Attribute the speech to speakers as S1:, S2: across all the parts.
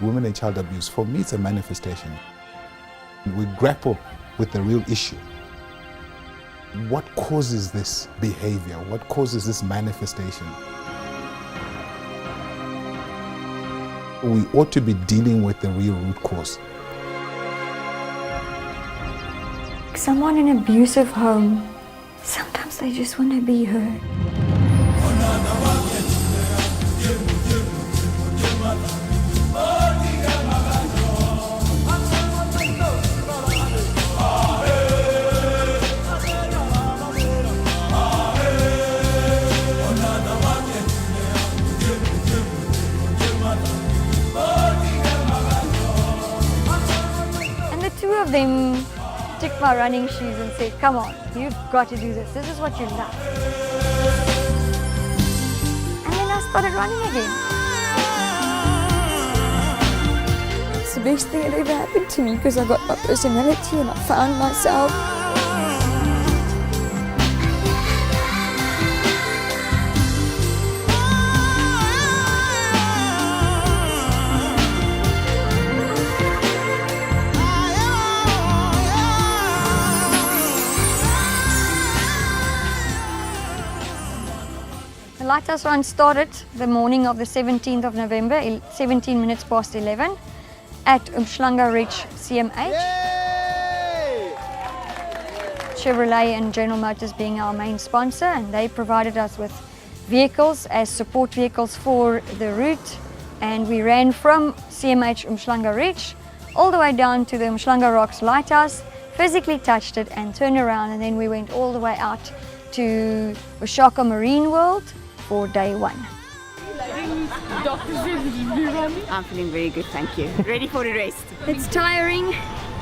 S1: women and child abuse, for me, it's a manifestation. We grapple with the real issue. What causes this behavior? What causes this manifestation? We ought to be dealing with the real root cause.
S2: Someone in an abusive home, sometimes they just want to be heard. And the two of them took my running shoes and said, come on, you've got to do this. This is what you love. And then I started running again. It's the best thing that ever happened to me because I got my personality and I found myself. The Lighthouse Run started the morning of the 17th of November, 17 minutes past 11, at Umhlanga Ridge CMH. Yay! Chevrolet and General Motors being our main sponsor, and they provided us with vehicles as support vehicles for the route. And we ran from CMH Umhlanga Ridge all the way down to the Umhlanga Rocks Lighthouse, physically touched it and turned around, and then we went all the way out to Ushaka Marine World for day one.
S3: I'm feeling very good, thank you. Ready for the rest.
S2: It's tiring.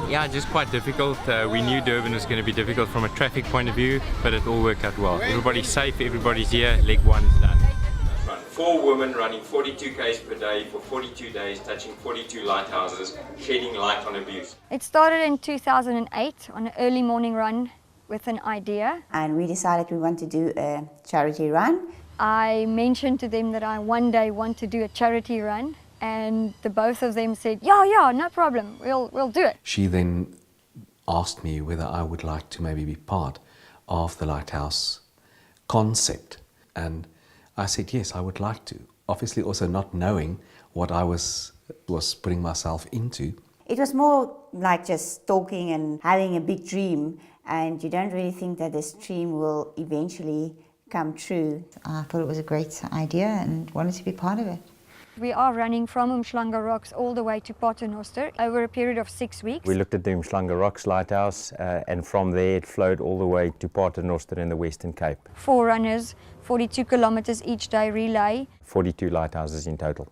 S4: Yeah, just quite difficult. We knew Durban was going to be difficult from a traffic point of view, but it all worked out well. Everybody's safe, everybody's here, leg one is done. 4 women running 42 k's per day for 42 days, touching 42 lighthouses, shedding light on abuse.
S2: It started in 2008 on an early morning run with an idea.
S3: And we decided we want to do a charity run.
S2: I mentioned to them that I one day want to do a charity run, and the both of them said, yeah, no problem, we'll do it.
S5: She then asked me whether I would like to maybe be part of the Lighthouse concept, and I said yes, I would like to. Obviously also not knowing what I was putting myself into.
S3: It was more like just talking and having a big dream, and you don't really think that this dream will eventually come true. I thought it was a great idea and wanted to be part of it.
S2: We are running from Umhlanga Rocks all the way to Paternoster over a period of 6 weeks.
S6: We looked at the Umhlanga Rocks Lighthouse and from there it flowed all the way to Paternoster in the Western Cape.
S2: 4 runners, 42 kilometers each day relay.
S6: 42 lighthouses in total.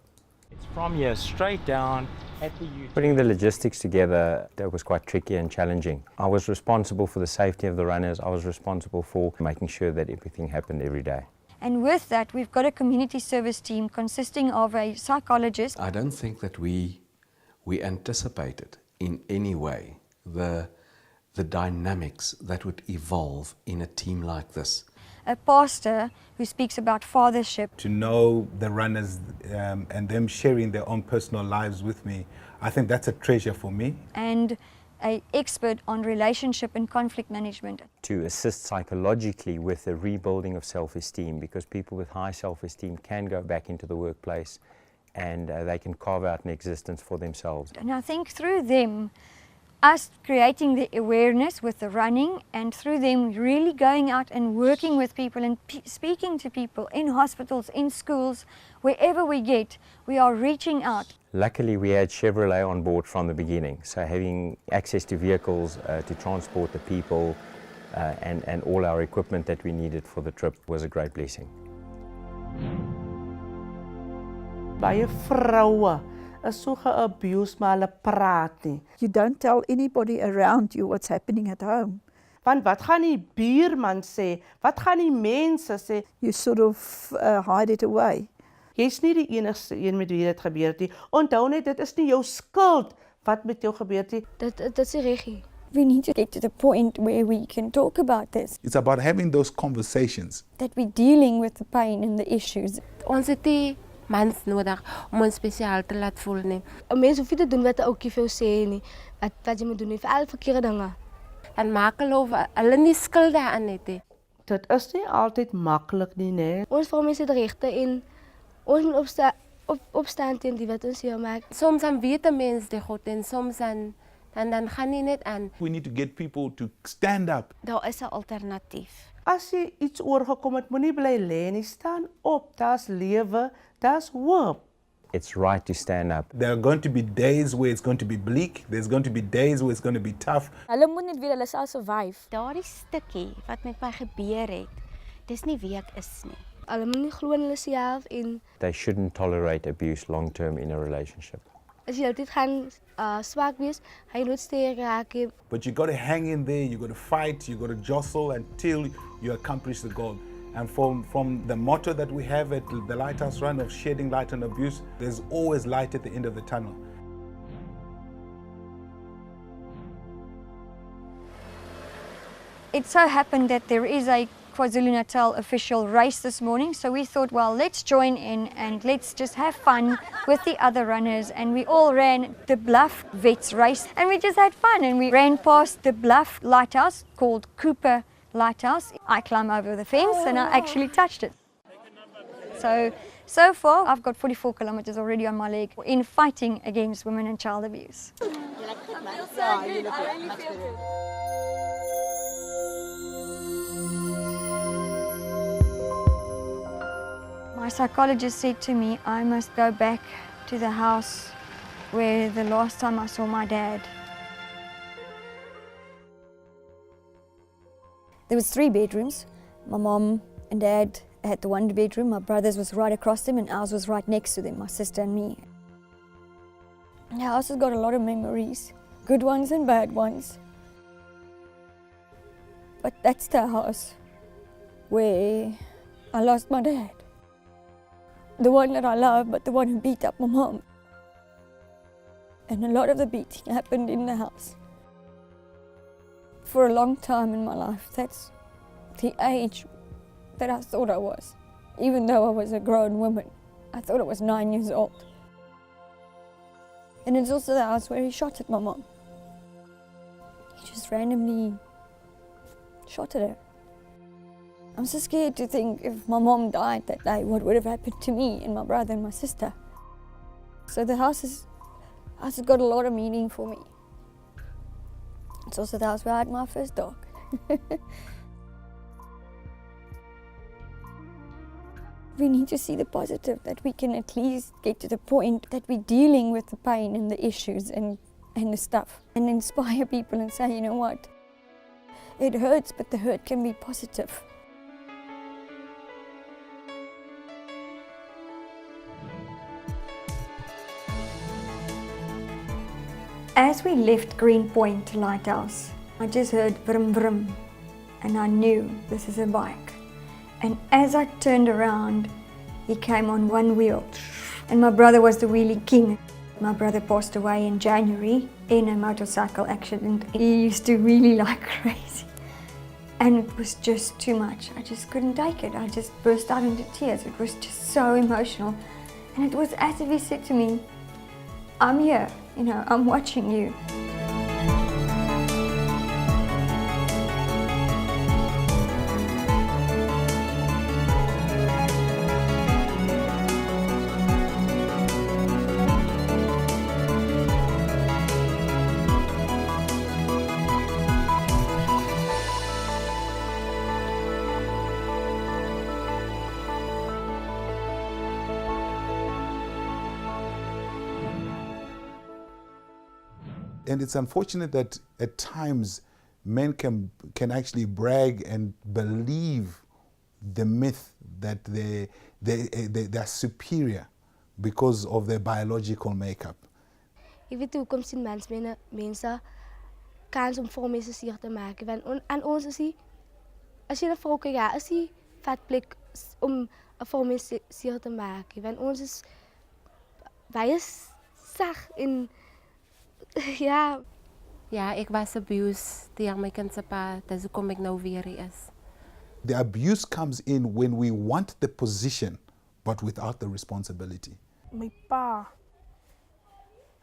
S4: It's from here straight down at the
S6: Putting the logistics together, that was quite tricky and challenging. I was responsible for the safety of the runners. I was responsible for making sure that everything happened every day.
S2: And with that, we've got a community service team consisting of a psychologist.
S5: I don't think that we anticipated in any way the dynamics that would evolve in a team like this.
S2: A pastor who speaks about fathership.
S1: To know the runners and them sharing their own personal lives with me, I think that's a treasure for me.
S2: And an expert on relationship and conflict management.
S6: To assist psychologically with the rebuilding of self-esteem, because people with high self-esteem can go back into the workplace and they can carve out an existence for themselves.
S2: And I think through them, us creating the awareness with the running, and through them really going out and working with people and speaking to people in hospitals, in schools, wherever we get, we are reaching out.
S6: Luckily we had Chevrolet on board from the beginning, so having access to vehicles to transport the people and all our equipment that we needed for the trip was a great blessing.
S7: Baie vroue is so ge-abused, maar hulle praat nie.
S8: You don't tell anybody around you what's happening at home.
S7: Want wat gaan die buurman sê? Wat gaan die mense sê?
S8: You sort of hide it away.
S7: Jy's nie die enigste een met wie dit gebeur het nie. Onthou net, dit is nie jou skuld wat met jou gebeur het nie.
S2: Dit is reggie. We need to get to the point where we can talk about this.
S1: It's about having those conversations.
S2: That we're dealing with the pain and the issues.
S9: Ons het die mans nodig om ons spesiaal te laat voel nie.
S10: 'n Mens hoef nie te doen wat 'n ouetjie vir jou sê nie. Wat jy moet doen nie vir al verkeerde dinge.
S9: En maak hulle nie skuld daaraan het nie.
S7: Dit is nie altyd maklik nie, né?
S10: Ons vroumense het regte en ons moet opstaan teen die wat ons hier maak.
S9: Soms dan weet 'n mens die God en soms dan gaan nie net aan.
S1: We need to get people to stand up.
S3: Daar is 'n alternatief.
S7: As jy iets oorgekom het, moenie bly lê nie. Staan op. Daar's lewe, daar's hoop.
S6: It's right to stand up.
S1: There are going to be days where it's going to be bleak. There's going to be days where it's going to be tough.
S10: Hulle moet net weet hulle sal survive.
S3: Daardie stukkie wat met my gebeur het, dis nie wie ek is nie.
S10: Hulle moet nie glo in hulle self en
S6: They shouldn't tolerate abuse long term in a relationship.
S10: as jy altyd gaan swak wees, hy nooit sterk raak nie.
S1: But you got to hang in there, you got to fight, you got to jostle until you accomplish the goal. And from the motto that we have at the Lighthouse Run of shedding light on abuse, there's always light at the end of the tunnel.
S2: It so happened that there is a KwaZulu-Natal official race this morning, so we thought, well, let's join in and let's just have fun with the other runners. And we all ran the Bluff Vets race and we just had fun, and we ran past the Bluff lighthouse called Cooper Lighthouse. I climbed over the fence and I actually touched it. So far I've got 44 kilometers already on my leg in fighting against women and child abuse. My psychologist said to me, I must go back to the house where the last time I saw my dad. There was 3 bedrooms. My mom and dad had the 1 bedroom. My brother's was right across them and ours was right next to them, my sister and me. The house has got a lot of memories, good ones and bad ones. But that's the house where I lost my dad. The one that I love, but the one who beat up my mom. And a lot of the beating happened in the house. For a long time in my life, that's the age that I thought I was. Even though I was a grown woman, I thought I was 9 years old. And it's also the house where he shot at my mom. He just randomly shot at her. I'm so scared to think if my mom died that day, what would have happened to me and my brother and my sister. So the house has got a lot of meaning for me. It's also the house where I had my first dog. We need to see the positive, that we can at least get to the point that we're dealing with the pain and the issues and the stuff, and inspire people and say, you know what, it hurts, but the hurt can be positive. As we left Greenpoint Lighthouse, I just heard vroom vroom, and I knew this is a bike. And as I turned around, he came on 1 wheel, and my brother was the wheelie king. My brother passed away in January in a motorcycle accident. He used to really like crazy, and it was just too much. I just couldn't take it. I just burst out into tears. It was just so emotional, and it was as if he said to me, I'm here, you know, I'm watching you.
S1: And it's unfortunate that at times men can actually brag and believe the myth that they're superior because of their biological makeup.
S10: Jy weet hoekom sien mense kans om vir mense seer te maak, want aan ons is die, as jy 'n vrou kyk, ja, is die vat plek om 'n vrou mense seer te maak, want ons is baie sag en ja.
S9: Ja, ek was abused deur my kind se pa, dis hoekom ek nou weer hier is.
S1: The abuse comes in when we want the position, but without the responsibility.
S11: My pa,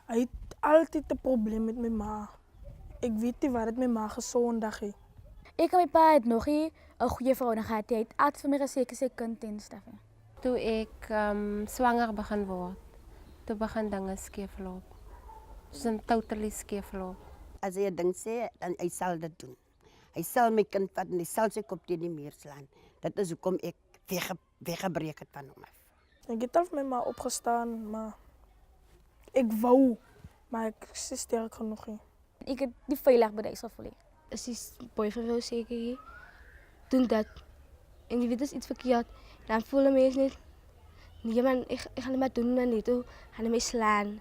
S11: hy het altyd 'n probleem met my ma. Ek weet nie wat dit my ma gesondig het.
S10: Ek en my pa het nog nie 'n goeie verhouding gehad. Hy het altyd vir my gesê ek is sy kind en stuff.
S9: Toe ek swanger begin word, toe begin dinge skeefloop. Dis totally skeefloop.
S12: As hy 'n ding sê, dan hy sal dit doen. Hy sal my kind vat en hy sal sy kop teen die muur slaan. Dit is hoekom ek weggebreek het van hom af.
S11: Ek het al vir my ma opgestaan, maar ek wou, maar ek is nie sterk genoeg nie.
S10: Ek het nie veilig by die gevoel nie. As die boyfriend wil seker doen dat en jy weet is iets verkeerd, dan voel 'n mens net nee man, ek gaan net maar doen en net toe gaan hy my slaan.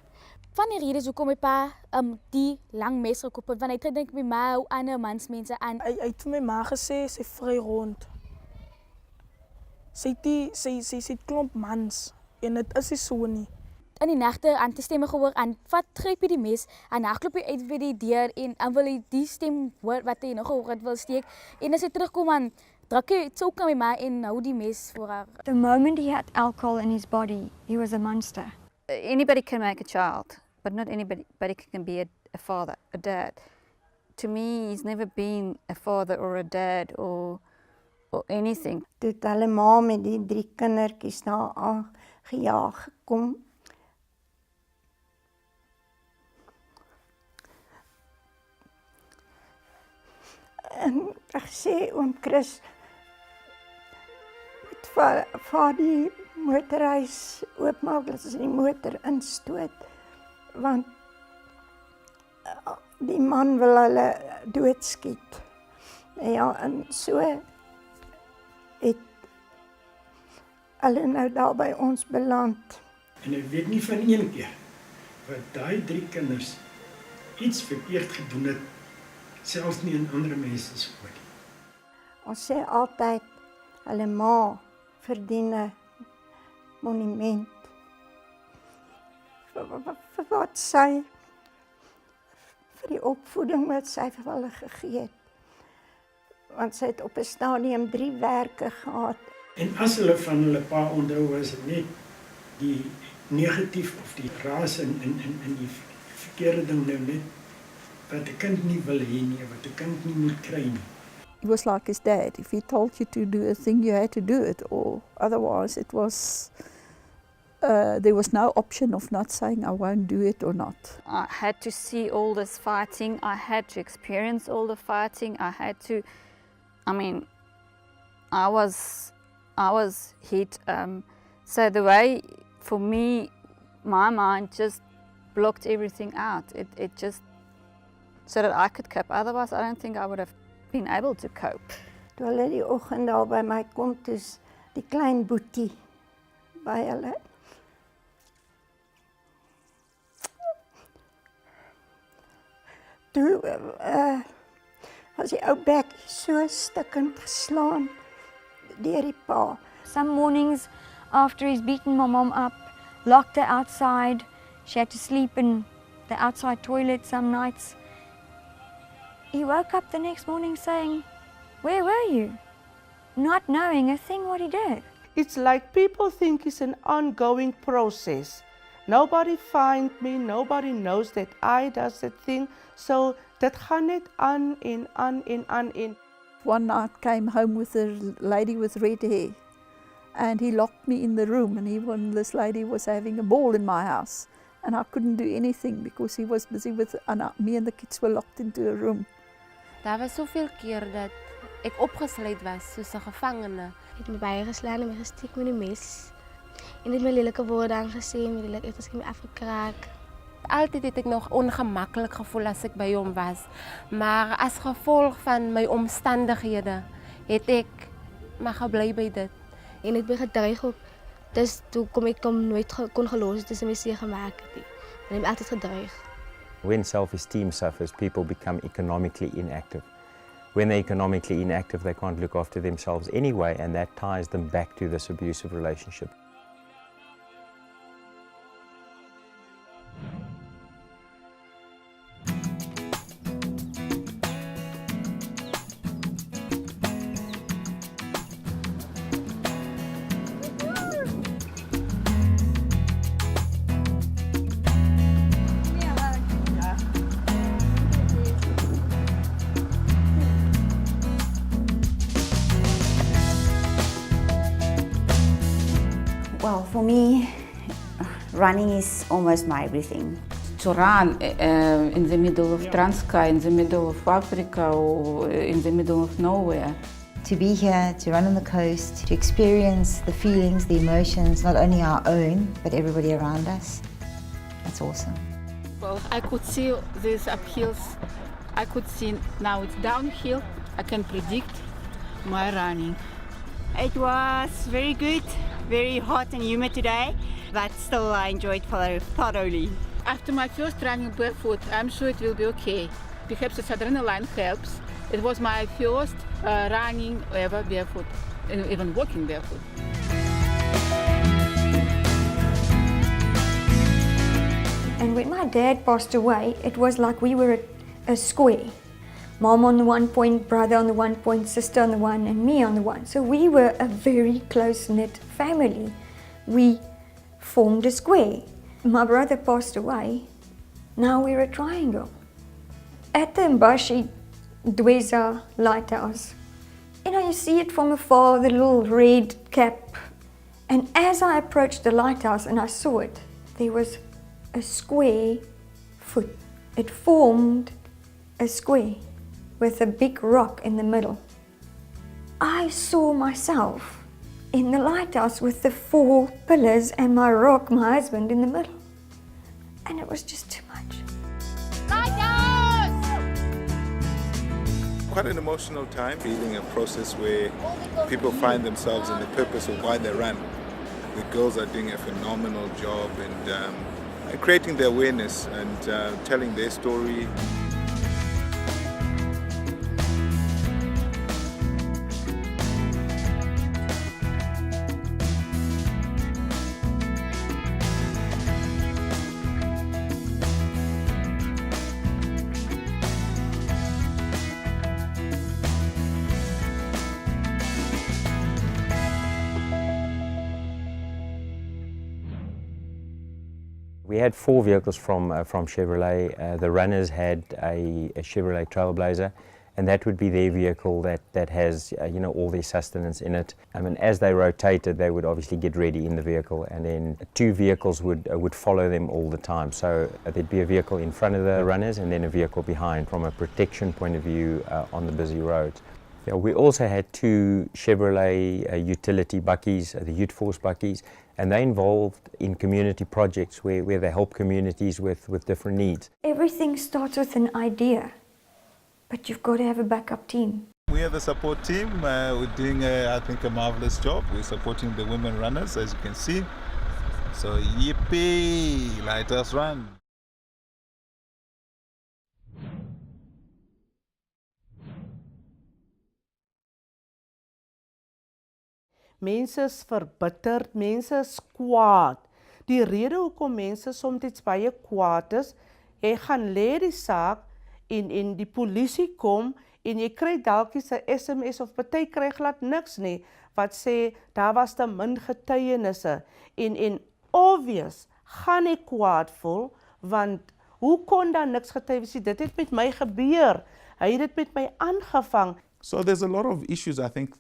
S10: Van die redes hoekom my pa die lang mes gekoop het, want hy het gedink my ma hou ander mansmense aan.
S11: Hy het vir my ma gesê sy vry rond. Sy het klomp mans en dit is nie so nie.
S10: In die nagte aan te stemme gehoor aan vat gryp jy die mes en hardloop jy uit by die deur en dan wil hy die stem hoor wat hy nog gehoor het wil steek en as hy terugkom aan druk hy choke aan my ma en hou die mes voor haar.
S2: The moment he had alcohol in his body, he was a monster.
S8: Anybody can make a child, but not anybody can be a father, a dad. To me, he's never been a father or a dad or anything.
S3: Toe het hulle ma met die 3 kindertjies na aangejaag gekom. En ek sê oom Chris moet vir die motorhuis oopmaak, dat sy die motor instoot, want die man wil hulle doodskiet. Ja, en so het hulle nou daar by ons beland.
S13: En ek weet nie van een keer wat daai 3 kinders iets verkeerd gedoen het, selfs nie in ander mense se oë.
S3: Ons sê altyd, hulle ma verdien 'n monument. Vir wat sy, vir die opvoeding wat sy vir hulle gegee het. Want sy het op 'n stadium 3 werke gehad.
S13: En as hulle van hulle pa onthou, was dit net die negatief of die raas en die verkeerde ding nou net, wat 'n kind nie wil hê nie, wat 'n kind nie moet kry nie.
S8: He was like his dad. If he told you to do a thing, you had to do it, or otherwise it was, there was no option of not saying I won't do it or not. I had to see all this fighting. I had to experience all the fighting. I was hit. So the way, for me, my mind just blocked everything out. It just, so that I could cope. Otherwise, I don't think I would have been able to cope.
S3: Toe hulle die oggend daar by my kom, toe's die klein boetie by hulle. Toe was die ou bekkie so stikkend geslaan deur die pa.
S2: Some mornings after he's beaten my mom up, locked her outside, she had to sleep in the outside toilet some nights. He woke up the next morning saying, "Where were you?" Not knowing a thing what he did.
S7: It's like people think it's an ongoing process. Nobody find me, nobody knows that I does that thing. So dit gaan net aan en aan en aan en.
S8: One night came home with a lady with red hair, and he locked me in the room, and this lady was having a ball in my house, and I couldn't do anything because he was busy with, me and the kids were locked into a room.
S9: Daar was soveel keer dat ek opgesluit was soos 'n gevangene.
S10: Hy het my baie geslaan en my gesteek met die mes. En het my lelike woorde aangesê, my lelike het my afgekraak.
S9: Altyd het ek nog ongemaklik gevoel as ek by hom was, maar as gevolg van my omstandighede het ek maar gebly by dit.
S10: En ek ben gedreig ook, dus toe ek nooit kon geloof het tussen my seer gemaak het nie. En ek het altyd gedreig.
S6: When self-esteem suffers, people become economically inactive. When they're economically inactive, they can't look after themselves anyway, and that ties them back to this abusive relationship.
S3: For me, running is almost my everything.
S14: To run in the middle of Transkei, in the middle of Africa, or in the middle of nowhere.
S3: To be here, to run on the coast, to experience the feelings, the emotions, not only our own, but everybody around us. That's awesome.
S14: Well, I could see these uphills. I could see now it's downhill. I can predict my running.
S15: It was very good, very hot and humid today, but still I enjoyed thoroughly.
S14: After my first running barefoot, I'm sure it will be okay. Perhaps the adrenaline helps. It was my first running ever barefoot, and even walking barefoot.
S2: And when my dad passed away, it was like we were a square. Mom on the one point, brother on the one point, sister on the one, and me on the one. So we were a very close-knit family. We formed a square. My brother passed away. Now we're a triangle. At the Mbashi Dweza Lighthouse, you see it from afar, the little red cap. And as I approached the lighthouse and I saw it, there was a square foot. It formed a square with a big rock in the middle. I saw myself in the lighthouse with the 4 pillars and my rock, my husband, in the middle. And it was just too much.
S1: Quite an emotional time, feeling a process where people find themselves in the purpose of why they run. The girls are doing a phenomenal job and creating the awareness and telling their story.
S6: We had 4 vehicles from Chevrolet. The runners had a Chevrolet Trailblazer, and that would be their vehicle that has all their sustenance in it. And as they rotated, they would obviously get ready in the vehicle, and then 2 vehicles would follow them all the time. So there'd be a vehicle in front of the runners and then a vehicle behind from a protection point of view on the busy roads. Yeah, we also had 2 Chevrolet utility buckies, the Youth Force buckies, and they're involved in community projects where they help communities with different needs.
S2: Everything starts with an idea, but you've got to have a backup team.
S1: We are the support team. We're doing, I think, a marvelous job. We're supporting the women runners, as you can see. So, yippee! Lighthouse Run!
S7: Mense is verbitterd, mense is kwaad. Die rede hoekom mense soms baie kwaad is, jy gaan lê die saak en die polisie kom en jy kry dalk 'n SMS of party kry glad niks nie wat sê daar was te min getuienisse en obvious gaan ek kwaad voel want hoe kon daar niks getuienis nie? Dit het met my gebeur. Hy het dit met my aangevang.
S1: So there's a lot of issues I think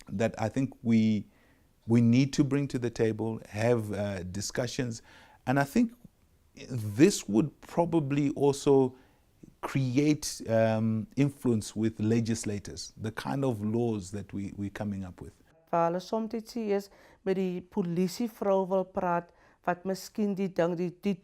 S1: that I think we need to bring to the table, have discussions, and I think this would probably also create influence with legislators, the kind of laws that we're coming up with.
S7: Waar hulle soms is met die polisievrou wil praat, wat miskien die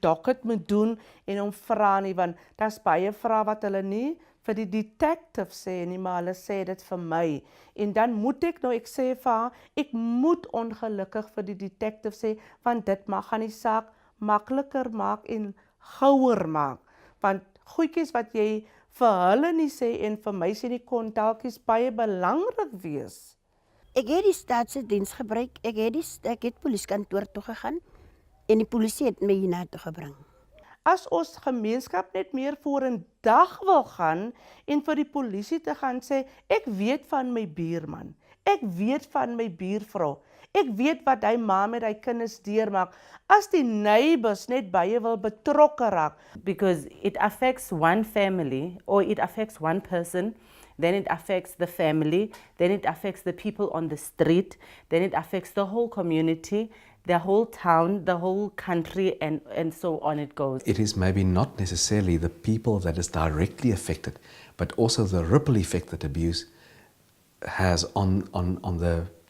S7: docket moet doen en hom vra nie, want daar's baie vrae wat hulle nie vir die detective sê nie, maar hulle sê dit vir my. En dan moet ek sê vir haar, ek moet ongelukkig vir die detective sê, want dit gaan die saak makliker maak en gouer maak. Want goedjies wat jy vir hulle nie sê en vir my sê nie kon dalkies baie belangrik wees.
S12: Ek het die staatsdiens gebruik, ek het polisiekantoor toe gegaan en die polisie het my hiernatoe gebring.
S7: As ons gemeenskap net meer voor 'n dag wil gaan en vir die polisie te gaan sê, ek weet van my buurman, ek weet van my buurvrou, ek weet wat hy ma met hy kinders deurmaak. As die neighbors net baie wil betrokke raak.
S16: Because it affects one family or it affects one person
S7: then it affects the family, then it affects the people on the street, then it affects the whole community, the whole town, the whole country, and so on it goes.
S5: It is maybe not necessarily the people that is directly affected, but also the ripple effect that abuse has on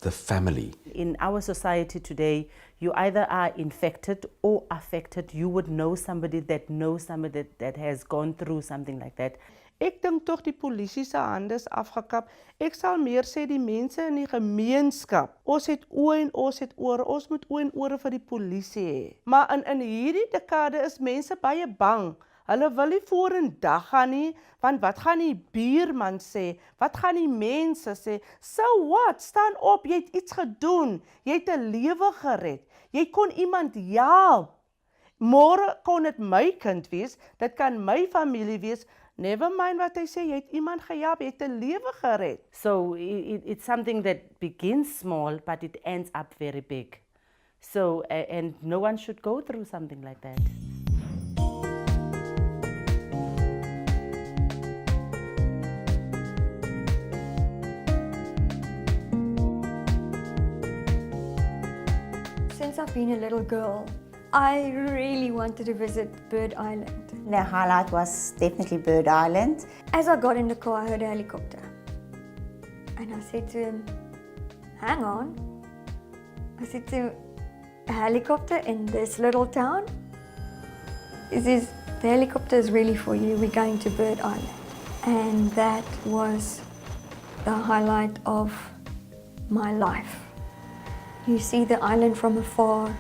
S5: the family.
S7: In our society today, you either are infected or affected. You would know somebody that has gone through something like that.
S16: Ek dink tog die polisie se hande is afgekap. Ek sal meer sê die mense in die gemeenskap. Ons het oë en ons het ore. Ons moet oë en ore vir die polisie hê. Maar in hierdie dekade is mense baie bang. Hulle wil nie vorendag gaan nie, want wat gaan die buurman sê? Wat gaan die mense sê? So what? Staan op, jy het iets gedoen. Jy het 'n lewe gered. Jy kon iemand help. Môre kon dit my kind wees, dit kan my familie wees. Never mind wat hy sê, jy het iemand gehelp, jy het 'n lewe gered.
S7: So it's something that begins small, but it ends up very big. So, and no one should go through something like that.
S2: Since I've been a little girl, I really wanted to visit Bird Island.
S3: The highlight was definitely Bird Island.
S2: As I got in the car, I heard a helicopter. And I said to him, hang on. I said to him, a helicopter in this little town? He says, the helicopter is really for you. We're going to Bird Island. And that was the highlight of my life. You see the island from afar.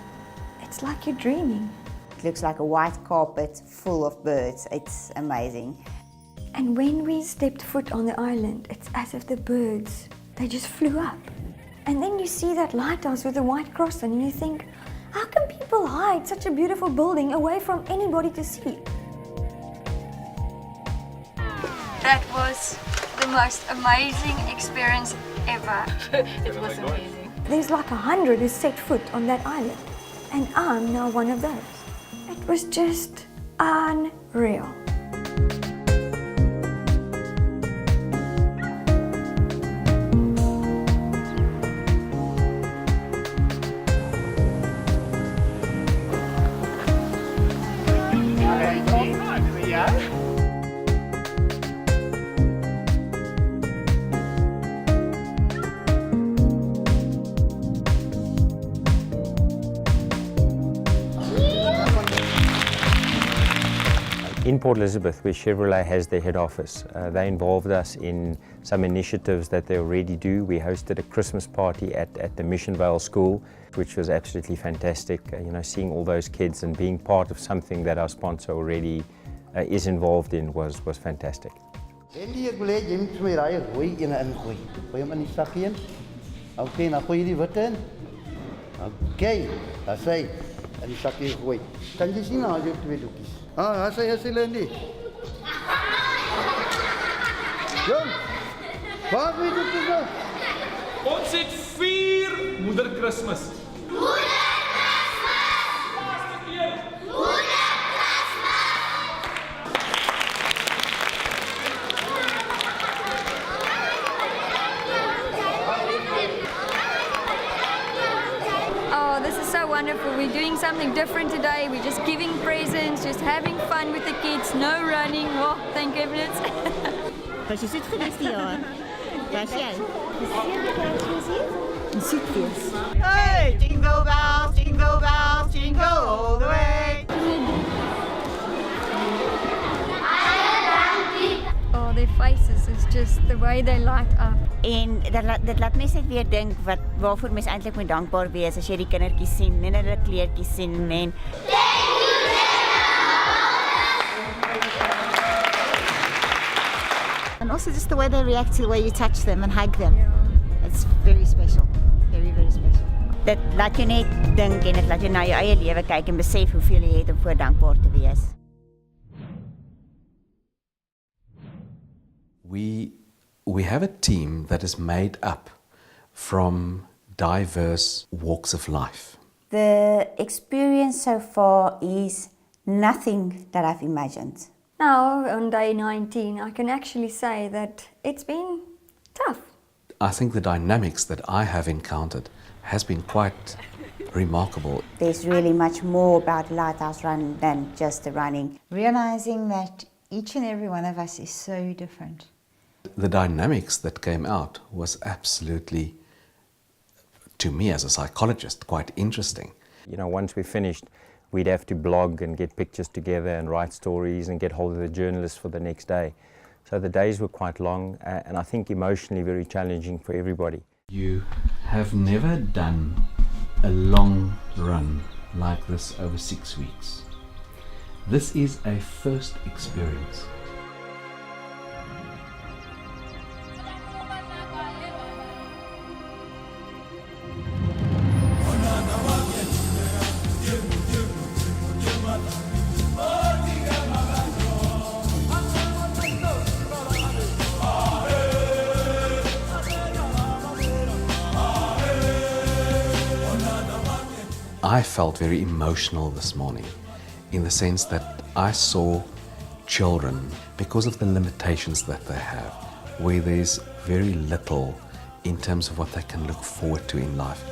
S2: It's like you're dreaming.
S3: It looks like a white carpet full of birds. It's amazing.
S2: And when we stepped foot on the island, it's as if the birds, they just flew up. And then you see that lighthouse with the white cross and you think, how can people hide such a beautiful building away from anybody to see? That was the most amazing experience ever.
S14: It was amazing.
S2: There's like 100 who set foot on that island. And I'm now one of those. It was just unreal.
S6: In Port Elizabeth, where Chevrolet has their head office, they involved us in some initiatives that they already do. We hosted a Christmas party at the Missionvale School, which was absolutely fantastic. Seeing all those kids and being part of something that our sponsor already is involved in was fantastic.
S17: Okay, nou gooi je die wit in. Okay, daar sê in die sakkie gooi. Kan jy sien nou jy twee doekies? Ah, daar sê Lindy. Jong. Waar wie doekies nou?
S18: Ons het 4 Moeder Kersfees.
S2: Wonderful. We're doing something different today. We're just giving presents, just having fun with the kids, no running. Oh, thank goodness.
S15: Was je zoet geweest die jaar? Was jij? Een zoetfeest. Hey, jingle bells, jingle all the way.
S2: Oh, their faces is just the way they light up.
S3: En dit laat mense net weer dink waarvoor mense eintlik moet dankbaar wees as jy die kindertjies sien en hulle kleertjies sien en
S15: And also just the way they react to the way you touch them and hug them. It's very special. Very, very special.
S3: Dit laat jou net dink en dit laat jou na jou eie lewe kyk en besef hoeveel jy het om voor dankbaar te wees.
S5: We have a team that is made up from diverse walks of life.
S3: The experience so far is nothing that I've imagined.
S2: Now, on day 19, I can actually say that it's been tough.
S5: I think the dynamics that I have encountered has been quite remarkable.
S3: There's really much more about Lighthouse Run than just the running. Realizing that each and every one of us is so different.
S5: The dynamics that came out was absolutely, to me as a psychologist, quite interesting.
S6: You know, once we finished, we'd have to blog and get pictures together and write stories and get hold of the journalists for the next day. So the days were quite long and I think emotionally very challenging for everybody.
S5: You have never done a long run like this over 6 weeks. This is a first experience. I felt very emotional this morning in the sense that I saw children, because of the limitations that they have, where there's very little in terms of what they can look forward to in life.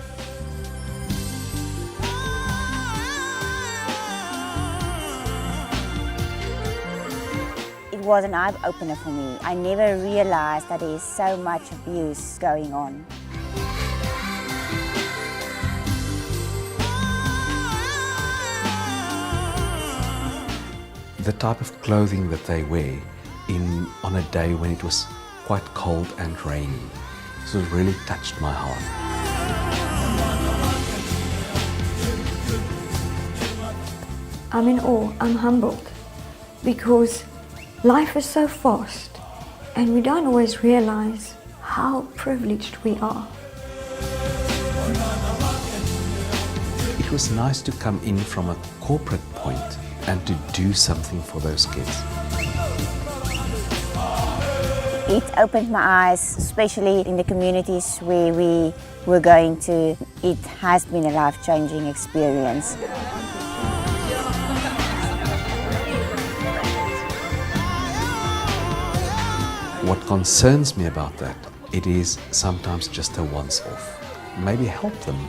S3: It was an eye-opener for me. I never realized that there's so much abuse going on.
S5: The type of clothing that they wear on a day when it was quite cold and rainy, this really touched my heart.
S2: I'm in awe, I'm humbled, because life is so fast and we don't always realize how privileged we are.
S5: It was nice to come in from a corporate point and to do something for those kids.
S3: It opened my eyes, especially in the communities where we were going to. It has been a life-changing experience.
S5: What concerns me about that, it is sometimes just a once-off. Maybe help them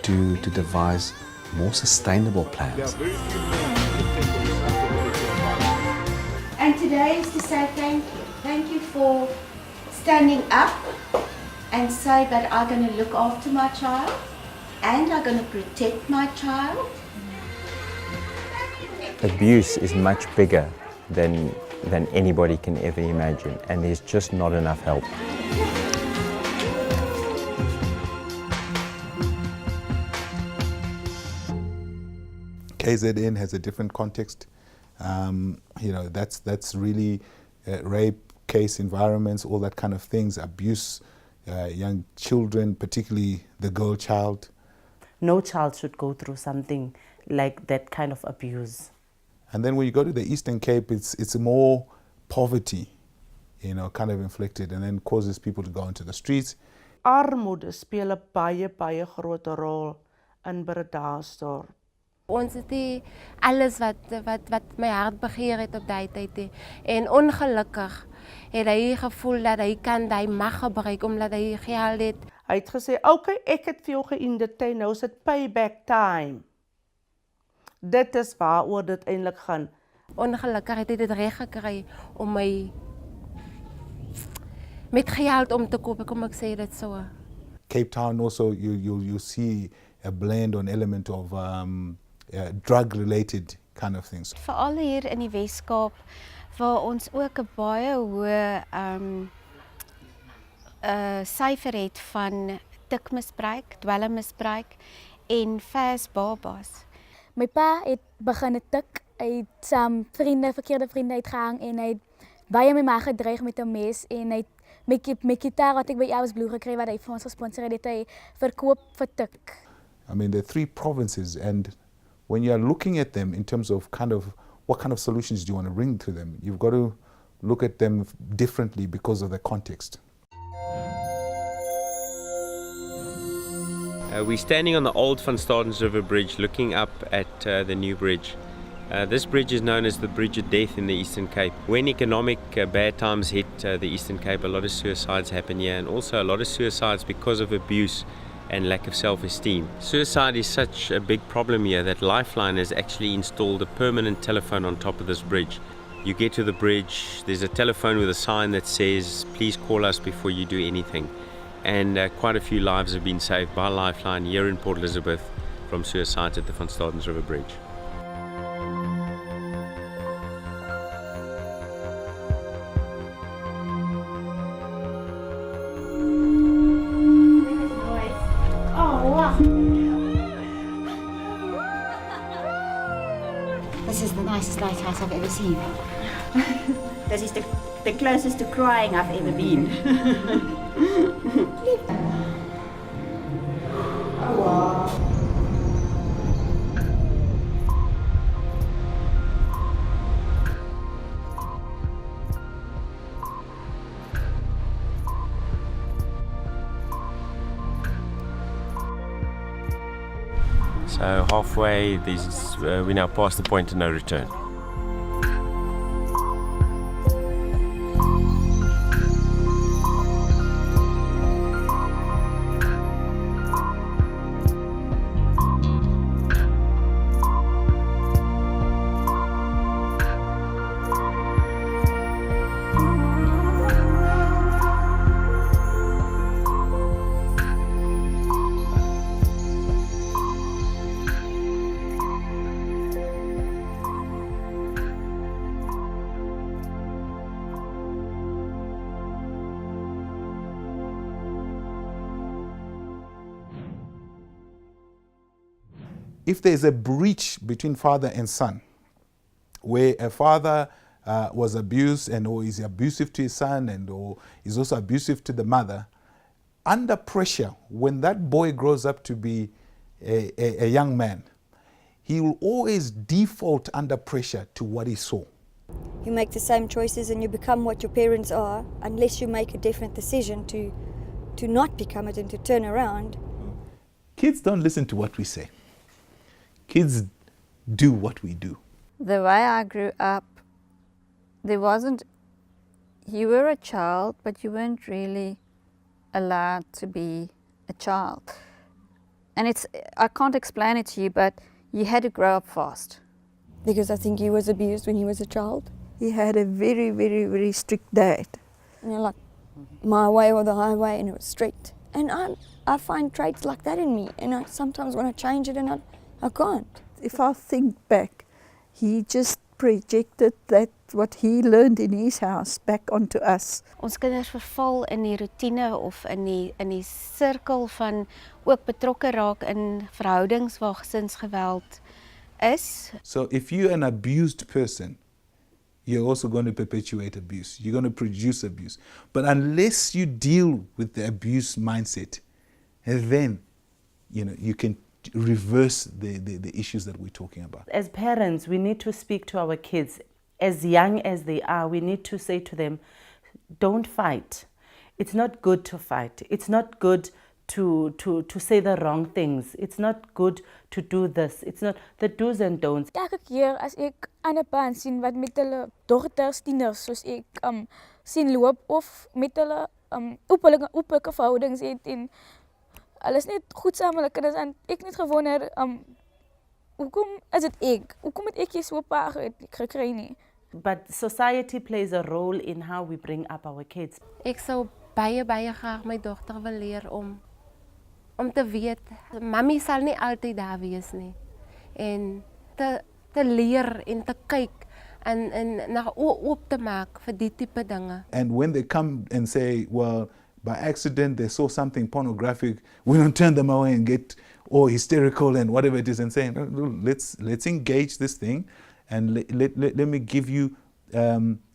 S5: to devise more sustainable plans.
S19: And today is to say thank you. Thank you for standing up and say that I'm going to look after my child and I'm going to protect my child.
S6: Abuse is much bigger than anybody can ever imagine, and there's just not enough help.
S1: KZN has a different context. You know, that's really rape case environments, all that kind of things, abuse, young children, particularly the girl child.
S20: No child should go through something like that kind of abuse.
S1: And then when you go to the Eastern Cape, it's more poverty, you know, kind of inflicted, and then causes people to go into the streets.
S16: Armoede speel 'n baie groot rol in Bredasdorp.
S9: Ons het nie alles wat my hart begeer het op daai tyd nie. En ongelukkig het hy gevoel dat hy mag gebruik omdat hy geld het.
S16: Hy het gesê, "Oké, ek het vir jou geïndetein, nou is dit payback time." Dit is waaroor dit eintlik gaan.
S9: Ongelukkig het hy dit reg gekry om my met geld om te koop, kom ek sê dit so.
S1: Cape Town also, you see a blend or an element of drug-related kind of things.
S21: Veral hier in die Weskaap, waar ons ook 'n baie hoë syfer het van tikmisbruik, dwelmmisbruik en fast babas.
S10: My pa het begin tik, hy het verkeerde vriende uitgehang en hy het baie my ma gedreig met 'n mes en hy het my gitaar wat ek by Elvis Blue gekry wat hy vir ons gesponsor het, hy verkoop vir tik.
S1: I mean, there are 3 provinces, and when you are looking at them in terms of what kind of solutions do you want to bring to them, you've got to look at them differently because of the context.
S4: We're standing on the old Van Stadens River Bridge looking up at the new bridge, This bridge is known as the Bridge of Death in the Eastern Cape. When economic bad times hit the Eastern Cape, a lot of suicides happen here, and also a lot of suicides because of abuse and lack of self-esteem. Suicide is such a big problem here that Lifeline has actually installed a permanent telephone on top of this bridge. You get to the bridge, there's a telephone with a sign that says, please call us before you do anything. And quite a few lives have been saved by Lifeline here in Port Elizabeth from suicides at the Van Stadens River Bridge.
S3: This is the nicest lighthouse I've ever seen. This is the closest to crying I've ever been. Oh, wow.
S4: So halfway, we now past the point of no return.
S1: If there's a breach between father and son, where a father was abused and or is abusive to his son and or is also abusive to the mother, under pressure, when that boy grows up to be a young man, he will always default under pressure to what he saw.
S2: You make the same choices and you become what your parents are unless you make a definite decision to not become it and to turn around.
S1: Kids don't listen to what we say. Kids do what we do.
S8: The way I grew up, you were a child, but you weren't really allowed to be a child. And I can't explain it to you, but you had to grow up fast.
S2: Because I think he was abused when he was a child.
S8: He had a very, very, very strict dad.
S2: You know, like my way or the highway, and it was strict. And I find traits like that in me, and I sometimes want to change it and I can't.
S8: If I think back, he just projected that what he learned in his house back onto us.
S21: Ons kinders verval in die routine of in die sirkel van ook betrokke raak in verhoudings waar gesinsgeweld is.
S1: So if you're an abused person, you're also going to perpetuate abuse. You're going to produce abuse. But unless you deal with the abuse mindset, then you can reverse the issues that we're talking about.
S20: As parents, we need to speak to our kids. As young as they are, we need to say to them, don't fight. It's not good to fight. It's not good to say the wrong things. It's not good to do this. It's not the do's and don'ts.
S10: Elke keer as ek ander pa sien wat met hulle dogters, tieners soos ek sien loop of met hulle openlike verhoudings het en alles net goed saam met hulle kinders en ek net gewonder hoekom is dit ek? Hoekom het ek so 'n pa gekry nie?
S20: But society plays a role in how we bring up our kids.
S9: Ek sou baie graag my dogter wil leer om te weet, mami sal nie altyd daar wees nie. En te leer en te kyk en na oop te maak vir die tipe dinge.
S1: And when they come and say, well, by accident they saw something pornographic, we don't turn them away and get all hysterical and whatever it is and saying, let's engage this thing and let me give you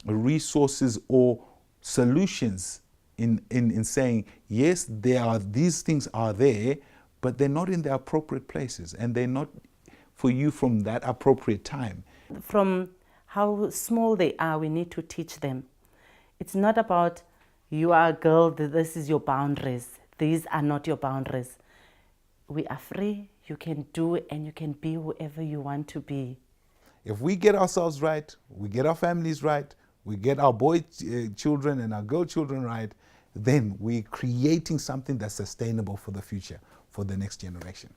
S1: resources or solutions in saying, yes, these things are there, but they're not in the appropriate places and they're not for you from that appropriate time.
S20: From how small they are, we need to teach them. It's not about you are a girl, this is your boundaries. These are not your boundaries. We are free, you can do and you can be whoever you want to be.
S1: If we get ourselves right, we get our families right, we get our boy children and our girl children right, then we're creating something that's sustainable for the future, for the next generation.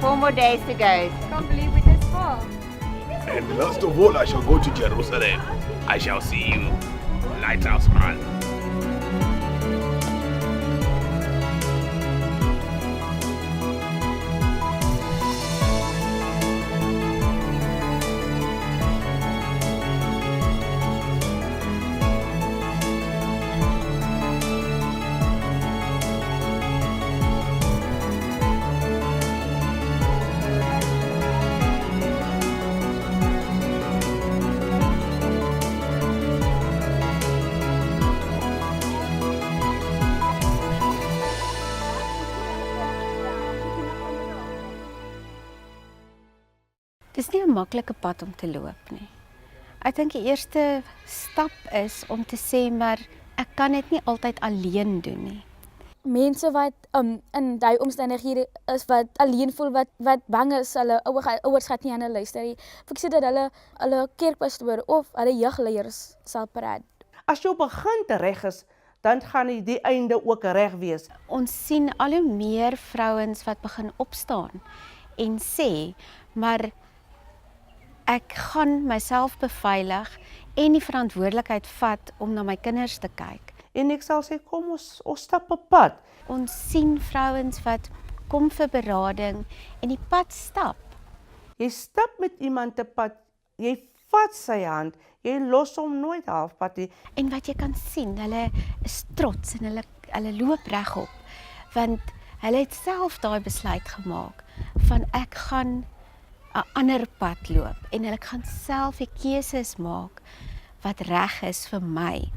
S15: Four more days to go.
S2: Can't believe we're this far.
S11: And last of all, I shall go to Jerusalem. I shall see you. Lighthouse Run.
S21: Dis nie 'n maklike pad om te loop nie. Ek dink die eerste stap is om te sê maar ek kan dit nie altyd alleen doen nie.
S10: Mense wat in daai omstandighede is wat alleen voel, wat bang is hulle ouers gaan nie aan hulle luister nie. Ek sê dat hulle kerkpastoor of hulle jeugleiers sal praat.
S16: As jou begin reg is, dan gaan die einde ook reg wees.
S21: Ons sien al hoe meer vrouens wat begin opstaan en sê, maar ek gaan myself beveilig en die verantwoordelikheid vat om na my kinders te kyk.
S16: En ek sal sê, kom ons stap 'n pad.
S21: Ons sien vrouens wat kom vir berading en die pad stap.
S16: Jy stap met iemand te pad, jy vat sy hand, jy los hom nooit halfpad nie.
S21: En wat jy kan sien, hulle is trots en hulle loop regop, want hulle het self daai besluit gemaak van ek gaan 'n ander pad loop en hulle gaan self die keuses maak wat reg is vir my.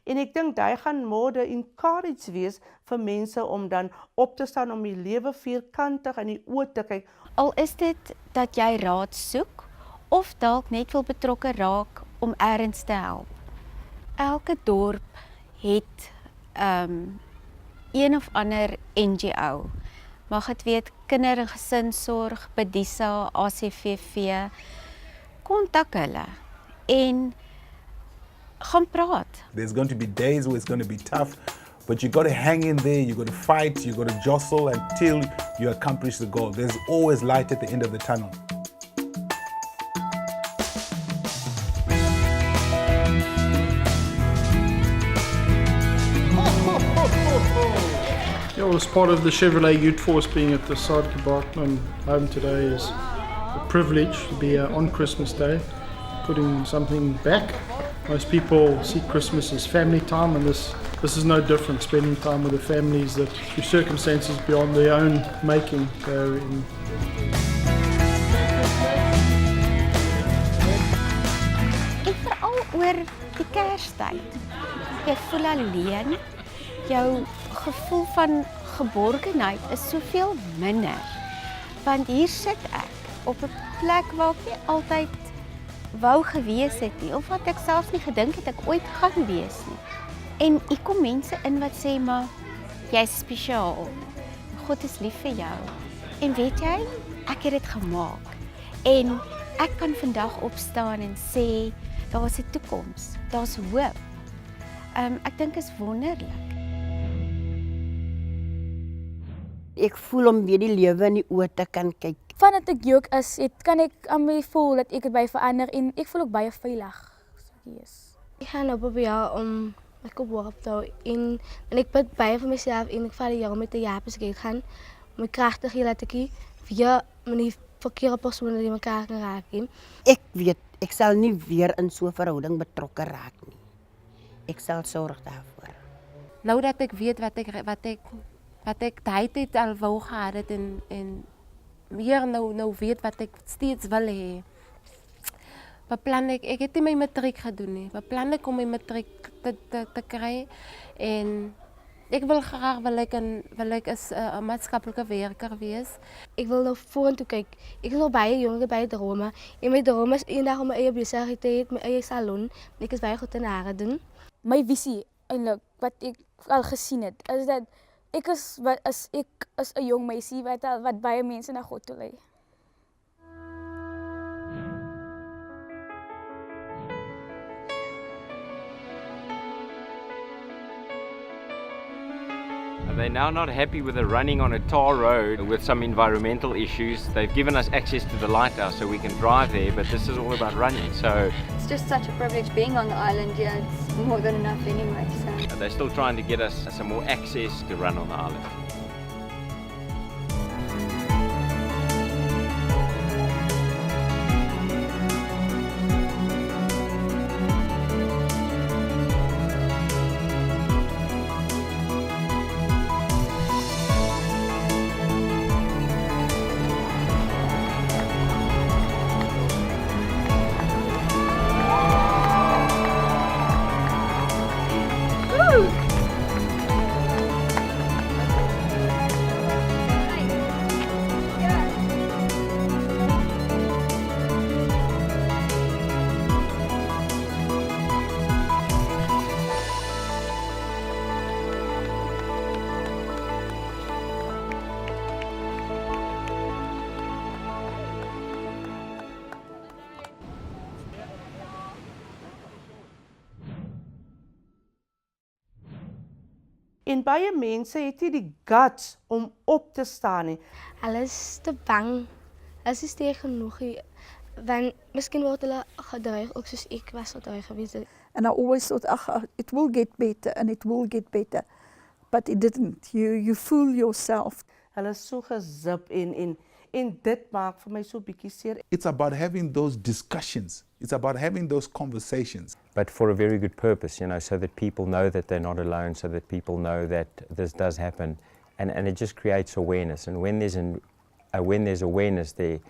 S16: En ek dink daai gaan môre encourage wees vir mense om dan op te staan om die lewe vierkantig in die oë te kyk.
S21: Al is dit dat jy raad soek of dalk net wil betrokke raak om elders te help. Elke dorp het een of ander NGO. Mag dit weet kinder- en gesinsorg, Bedisa, ACVV, kontak hulle en gaan praat.
S1: There's going to be days where it's going to be tough, but you got to hang in there, you got to fight, you got to jostle until you accomplish the goal. There's always light at the end of the tunnel.
S13: Yeah, well, as part of the Chevrolet Youth Force being at the Saadkebartman home today is a privilege to be on Christmas Day, putting something back. Most people see Christmas as family time, and this is no different, spending time with the families that through circumstances beyond their own making they're in.
S21: En veral oor die Kerstyd. Jy voel alleen, jou gevoel van geborgenheid is soveel minder. Want hier sit ek op 'n plek waar ek nie altyd wou gewees het nie, of wat ek selfs nie gedink het ek ooit gaan wees nie. En hier kom mense in wat sê, maar jy's spesiaal. God is lief vir jou. En weet jy, ek het dit gemaak. En ek kan vandag opstaan en sê, daar's 'n toekoms, daar's hoop. Ek dink is wonderlik.
S12: Ek voel om weer die lewe in die oë te kan kyk.
S10: Vandat ek jonk is, kan ek aan my voel dat ek het by verander en ek voel ook baie veilig. Yes. Ek gaan nou probeer om my kop op te hou en ek bid baie vir myself en ek vat die Here met die Japes ek gaan my krag te gee dat ek via my verkeerde persone die mekaar kan raak.
S12: Ek weet, ek sal nie weer in so 'n verhouding betrokke raak nie. Ek sal sorg daarvoor.
S9: Nou dat ek weet wat ek tyd al wou gehad het en meer nou weet wat ek steeds wil hê. Beplan ek het nie my matriek gedoen nie. Beplan ek om my matriek te kry en Ek wil graag wil ek is 'n maatskaplike werker wees.
S10: Ek wil nou vorentoe kyk. Ek is al baie jonk, baie drome. En my droom is eendag om my eie besigheid te hê, my eie salon. Ek is baie goed in hare doen.
S7: My visie eintlik wat ek al gesien het, is dat ek is 'n jong meisie wat baie mense na God toe lei.
S4: They're now not happy with the running on a tar road with some environmental issues. They've given us access to the lighthouse so we can drive there, but this is all about running. So
S2: It's just such a privilege being on the island here. It's more than enough anyway. So
S4: they're still trying to get us some more access to run on the island.
S16: En baie mense het nie die guts om op te staan nie.
S10: Hulle is te bang. Hulle is sterk genoeg. Want miskien word hulle gedreig, ook soos ek was gedreig geweest.
S8: And I always thought, it will get better and it will get better. But it didn't. You fool yourself.
S16: Hulle is so gezip en dit maak vir my so bietjie seer.
S1: It's about having those discussions. It's about having those conversations.
S6: But for a very good purpose, you know, so that people know that they're not alone, so that people know that this does happen. And it just creates awareness. And when there's awareness, there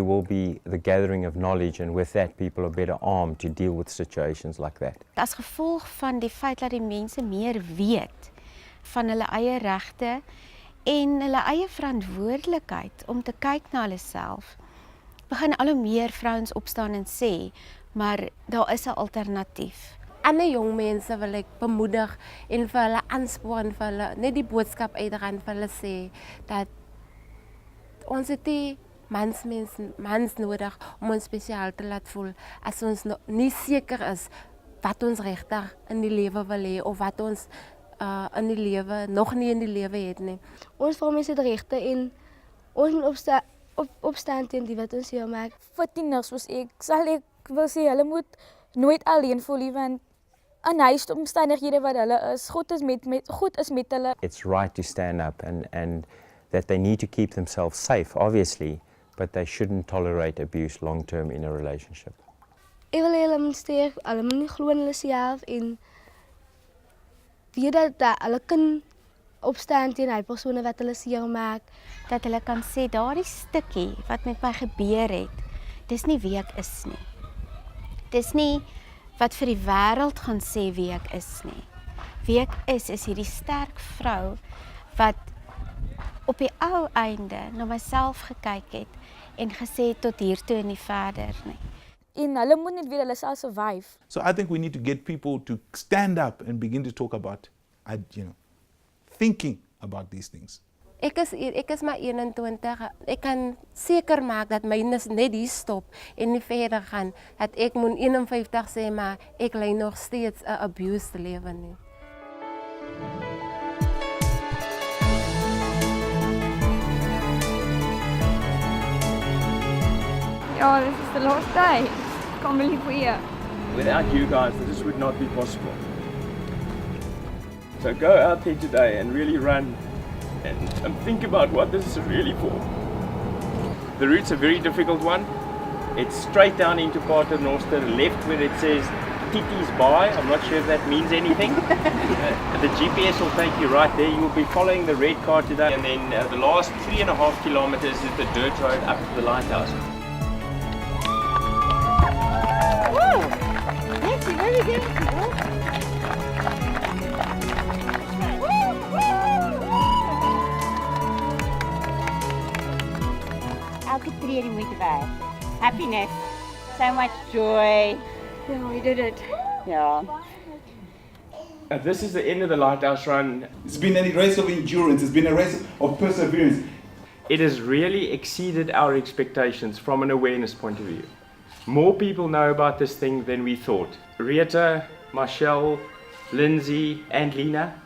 S6: will be the gathering of knowledge, and with that, people are better armed to deal with situations like that.
S21: As gevolg van die feit dat die mense meer weet van hulle eie regte en hulle eie verantwoordelikheid om te kyk na hulle self, begin al hoe meer vrouens opstaan en sê, maar daar is 'n alternatief.
S9: Ander jong mense wil ek bemoedig en vir hulle aanspoor en vir hulle net die boodskap uitdra vir hulle sê dat ons het nie mans nodig om ons spesiaal te laat voel as ons nie seker is wat ons regtig in die lewe wil hê of wat ons in die lewe nog nie in die lewe het nie.
S10: Ons vroumense het regte en ons moet opstaan teen die wat ons hier maak.
S7: Vir tieners soos ek wil sê hulle moet nooit alleen voel nie, want in huis omstandighede wat hulle is, God is met hulle.
S6: It's right to stand up and that they need to keep themselves safe, obviously, but they shouldn't tolerate abuse long term in a relationship.
S10: Ek wil hulle moet sterk, hulle moet nie glo in hulle self en weet dat hulle kan opstaan teen die persone wat hulle seer maak,
S21: dat hulle kan sê daardie stukkie wat met my gebeur het, dis nie wie ek is nie. Dis nie wat vir die wêreld gaan sê wie ek is nie. Wie ek is hierdie sterk vrou wat op die ou einde na myself gekyk het en gesê tot hier toe en nie verder nie.
S7: En hulle moet net weet hulle sal survive.
S1: So I think we need to get people to stand up and begin to talk about, thinking about these things.
S9: Ek is maar 21. Ek kan seker maak dat my net hier stop en nie verder gaan. Dat ek moet 51 sê, maar ek lei nog steeds 'n abused lewe nie.
S2: Yeah, this is the last day. Can't believe we're here.
S22: Without you guys, this would not be possible. So go out there today and really run and think about what this is really for.
S4: The route's a very difficult one. It's straight down into Pater Noster, left where it says Titi's Bay. I'm not sure if that means anything. The GPS will take you right there. You will be following the red car today, and then the last 3.5 kilometers is the dirt road up to the lighthouse.
S7: Woo! Thank you, very good. Woo!
S15: happiness, so much joy.
S2: Yeah, we did it.
S15: Yeah.
S22: This is the end of the Lighthouse Run.
S1: It's been a race of endurance. It's been a race of perseverance.
S22: It has really exceeded our expectations from an awareness point of view. More people know about this thing than we thought. Rita, Michelle, Lindsay, and Lena,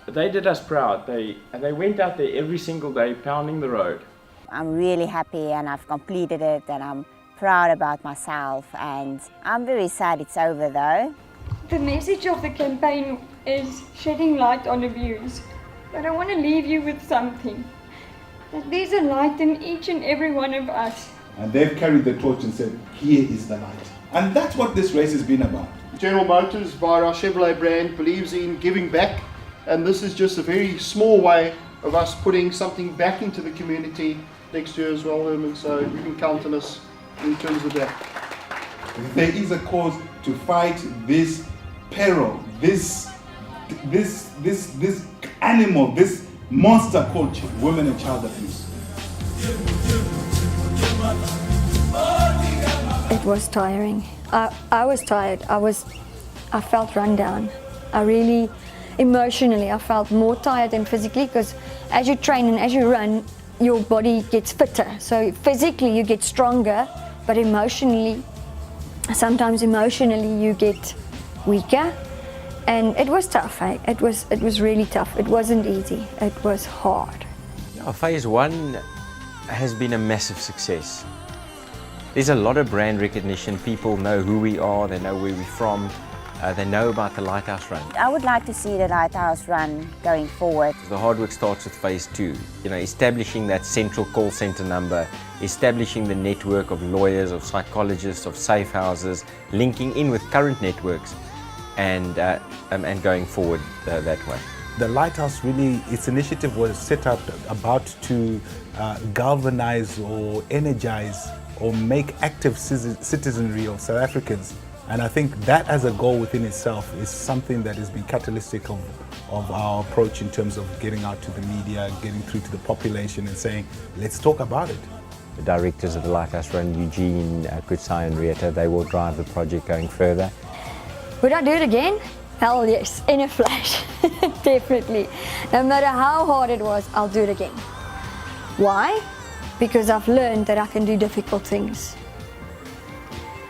S22: they did us proud. They went out there every single day, pounding the road.
S3: I'm really happy and I've completed it and I'm proud about myself, and I'm very sad it's over though.
S2: The message of the campaign is shedding light on abuse. But I want to leave you with something. That there's a light in each and every one of us.
S1: And they've carried the torch and said, here is the light. And that's what this race has been about.
S14: General Motors, via our Chevrolet brand, believes in giving back. And this is just a very small way of us putting something back into the community next year as well, Herman. So you can count on us in terms of that.
S1: There is a cause to fight this peril, this animal, this monster called women and child abuse.
S2: It was tiring. I was tired. I felt run down. Emotionally, I felt more tired than physically, because as you train and as you run, your body gets fitter. So physically you get stronger, but sometimes emotionally you get weaker. And it was tough. It was really tough. It wasn't easy. It was hard.
S6: Phase 1 has been a massive success. There's a lot of brand recognition. People know who we are, they know where we're from, they know about the Lighthouse Run.
S3: I would like to see the Lighthouse Run going forward.
S6: The hard work starts with phase 2. Establishing that central call center number, establishing the network of lawyers, of psychologists, of safe houses, linking in with current networks, and going forward that way.
S1: The Lighthouse its initiative was set up about to galvanize or energize or make active citizenry of South Africans. And I think that as a goal within itself is something that has been catalytic of our approach in terms of getting out to the media, getting through to the population and saying, let's talk about it.
S6: The directors of the Lighthouse Run, Eugene, Kutsai and Rieta, they will drive the project going further.
S2: Would I do it again? Hell yes, in a flash, definitely. No matter how hard it was, I'll do it again. Why? Because I've learned that I can do difficult things.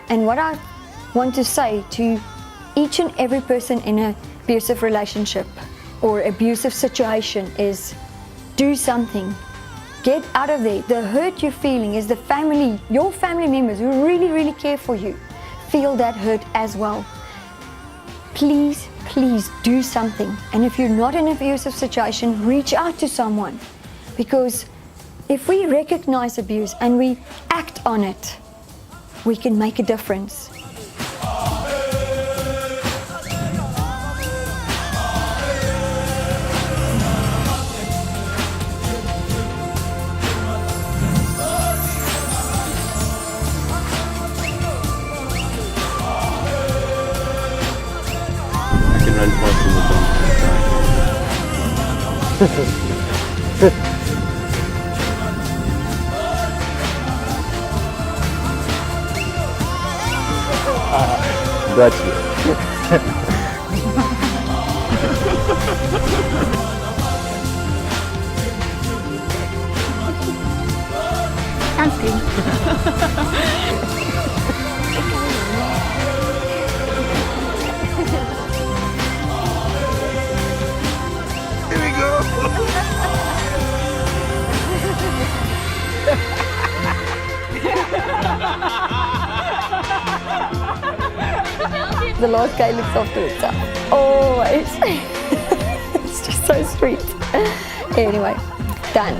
S2: And what I want to say to each and every person in an abusive relationship or abusive situation is, do something. Get out of there. The hurt you're feeling is your family members who really, really care for you, feel that hurt as well. Please, please do something. And if you're not in an abusive situation, reach out to someone. Because if we recognize abuse and we act on it, we can make a difference.
S5: Run past in the
S6: Got you.
S2: The last guy looks after itself. Always. It's just so sweet. Anyway, done.